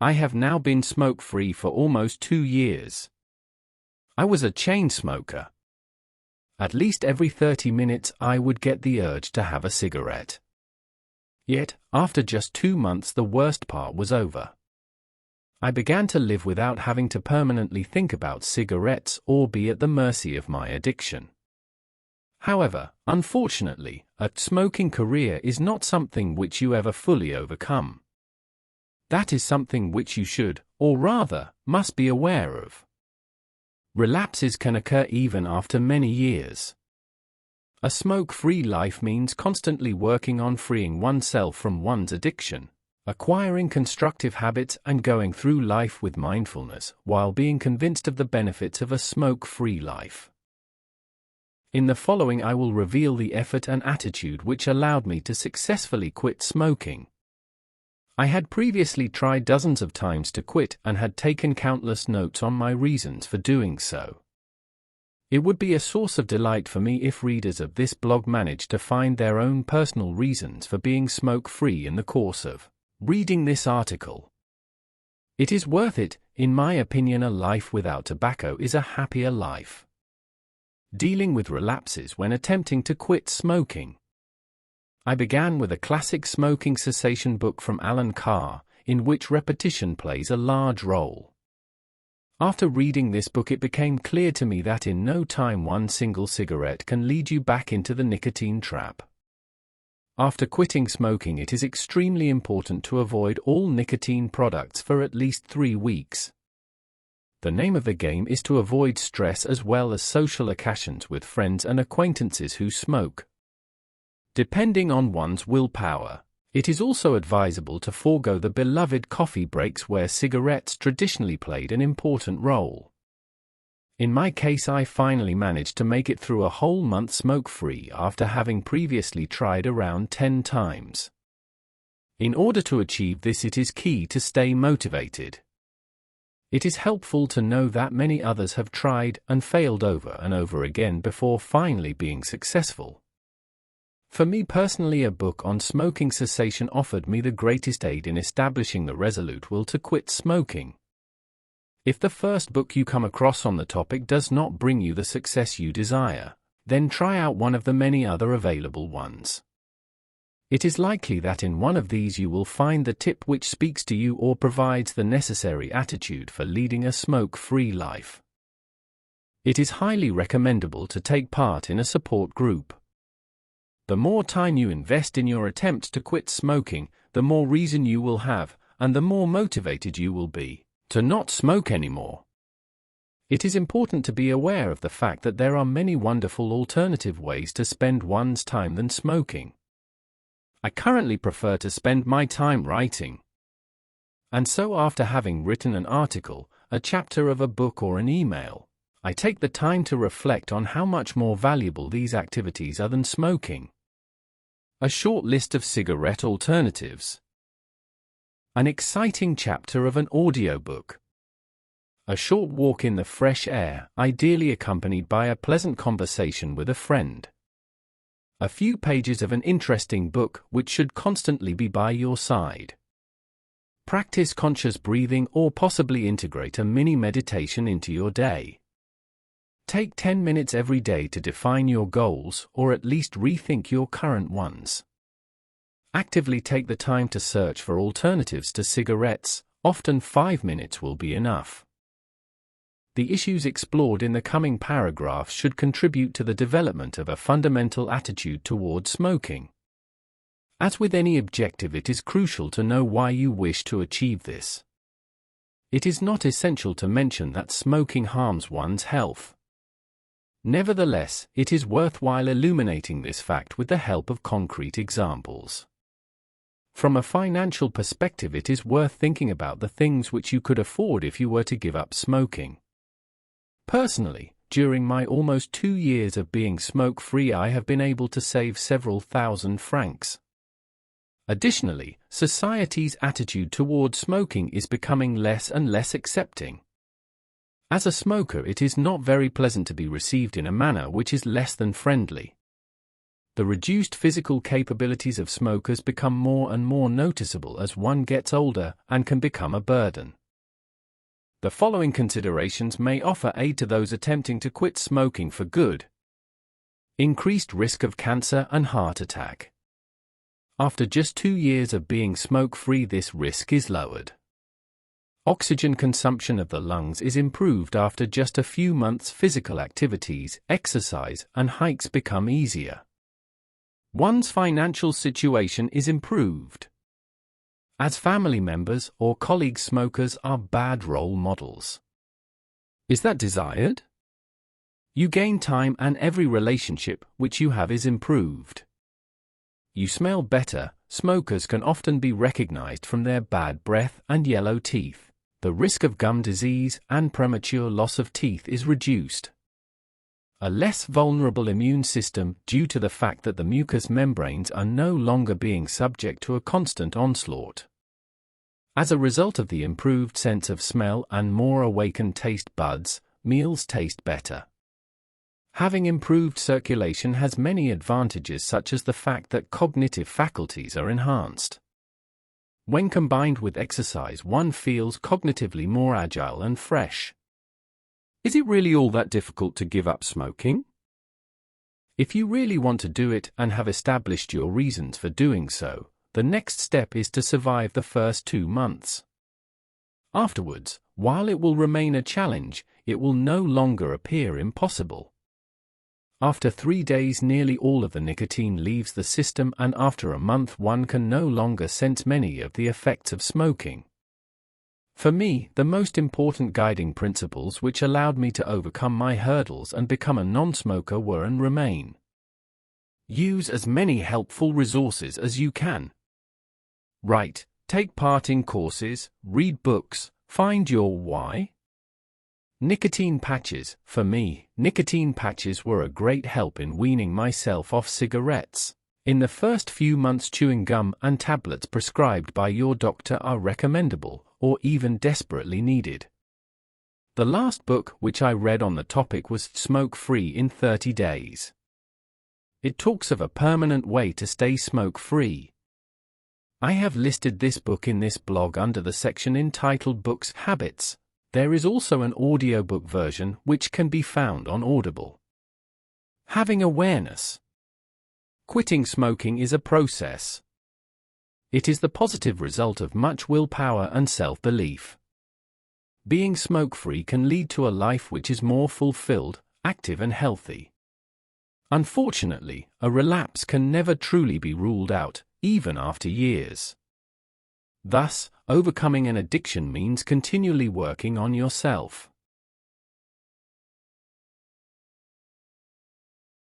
I have now been smoke-free for almost 2 years. I was a chain smoker. At least every 30 minutes I would get the urge to have a cigarette. Yet, after just 2 months the worst part was over. I began to live without having to permanently think about cigarettes or be at the mercy of my addiction. However, unfortunately, a smoking career is not something which you ever fully overcome. That is something which you should, or rather, must be aware of. Relapses can occur even after many years. A smoke-free life means constantly working on freeing oneself from one's addiction, acquiring constructive habits and going through life with mindfulness while being convinced of the benefits of a smoke-free life. In the following I will reveal the effort and attitude which allowed me to successfully quit smoking. I had previously tried dozens of times to quit and had taken countless notes on my reasons for doing so. It would be a source of delight for me if readers of this blog managed to find their own personal reasons for being smoke-free in the course of reading this article. It is worth it. In my opinion, a life without tobacco is a happier life. Dealing with relapses when attempting to quit smoking. I began with a classic smoking cessation book from Alan Carr, in which repetition plays a large role. After reading this book, it became clear to me that in no time one single cigarette can lead you back into the nicotine trap. After quitting smoking, it is extremely important to avoid all nicotine products for at least 3 weeks. The name of the game is to avoid stress as well as social occasions with friends and acquaintances who smoke. Depending on one's willpower, it is also advisable to forego the beloved coffee breaks where cigarettes traditionally played an important role. In my case, I finally managed to make it through a whole month smoke-free after having previously tried around 10 times. In order to achieve this, it is key to stay motivated. It is helpful to know that many others have tried and failed over and over again before finally being successful. For me personally, a book on smoking cessation offered me the greatest aid in establishing the resolute will to quit smoking. If the first book you come across on the topic does not bring you the success you desire, then try out one of the many other available ones. It is likely that in one of these you will find the tip which speaks to you or provides the necessary attitude for leading a smoke-free life. It is highly recommendable to take part in a support group. The more time you invest in your attempt to quit smoking, the more reason you will have, and the more motivated you will be, to not smoke anymore. It is important to be aware of the fact that there are many wonderful alternative ways to spend one's time than smoking. I currently prefer to spend my time writing. And so after having written an article, a chapter of a book or an email, I take the time to reflect on how much more valuable these activities are than smoking. A short list of cigarette alternatives. An exciting chapter of an audiobook. A short walk in the fresh air, ideally accompanied by a pleasant conversation with a friend. A few pages of an interesting book which should constantly be by your side. Practice conscious breathing or possibly integrate a mini meditation into your day. Take 10 minutes every day to define your goals or at least rethink your current ones. Actively take the time to search for alternatives to cigarettes, often 5 minutes will be enough. The issues explored in the coming paragraphs should contribute to the development of a fundamental attitude toward smoking. As with any objective, it is crucial to know why you wish to achieve this. It is not essential to mention that smoking harms one's health. Nevertheless, it is worthwhile illuminating this fact with the help of concrete examples. From a financial perspective, it is worth thinking about the things which you could afford if you were to give up smoking. Personally, during my almost 2 years of being smoke-free, I have been able to save several thousand francs. Additionally, society's attitude toward smoking is becoming less and less accepting. As a smoker, it is not very pleasant to be received in a manner which is less than friendly. The reduced physical capabilities of smokers become more and more noticeable as one gets older and can become a burden. The following considerations may offer aid to those attempting to quit smoking for good. Increased risk of cancer and heart attack. After just 2 years of being smoke-free, this risk is lowered. Oxygen consumption of the lungs is improved after just a few months. Physical activities, exercise, and hikes become easier. One's financial situation is improved. As family members or colleagues, smokers are bad role models. Is that desired? You gain time and every relationship which you have is improved. You smell better. Smokers can often be recognized from their bad breath and yellow teeth. The risk of gum disease and premature loss of teeth is reduced. A less vulnerable immune system due to the fact that the mucous membranes are no longer being subject to a constant onslaught. As a result of the improved sense of smell and more awakened taste buds, meals taste better. Having improved circulation has many advantages, such as the fact that cognitive faculties are enhanced. When combined with exercise, one feels cognitively more agile and fresh. Is it really all that difficult to give up smoking? If you really want to do it and have established your reasons for doing so, the next step is to survive the first 2 months. Afterwards, while it will remain a challenge, it will no longer appear impossible. After 3 days, nearly all of the nicotine leaves the system, and after a month one can no longer sense many of the effects of smoking. For me, the most important guiding principles which allowed me to overcome my hurdles and become a non-smoker were and remain. Use as many helpful resources as you can. Write, take part in courses, read books, find your why. Nicotine patches. For me, nicotine patches were a great help in weaning myself off cigarettes. In the first few months, chewing gum and tablets prescribed by your doctor are recommendable, or even desperately needed. The last book which I read on the topic was Smoke-Free in 30 Days. It talks of a permanent way to stay smoke-free. I have listed this book in this blog under the section entitled Books Habits. There is also an audiobook version which can be found on Audible. Having awareness. Quitting smoking is a process. It is the positive result of much willpower and self-belief. Being smoke-free can lead to a life which is more fulfilled, active and healthy. Unfortunately, a relapse can never truly be ruled out, even after years. Thus, overcoming an addiction means continually working on yourself.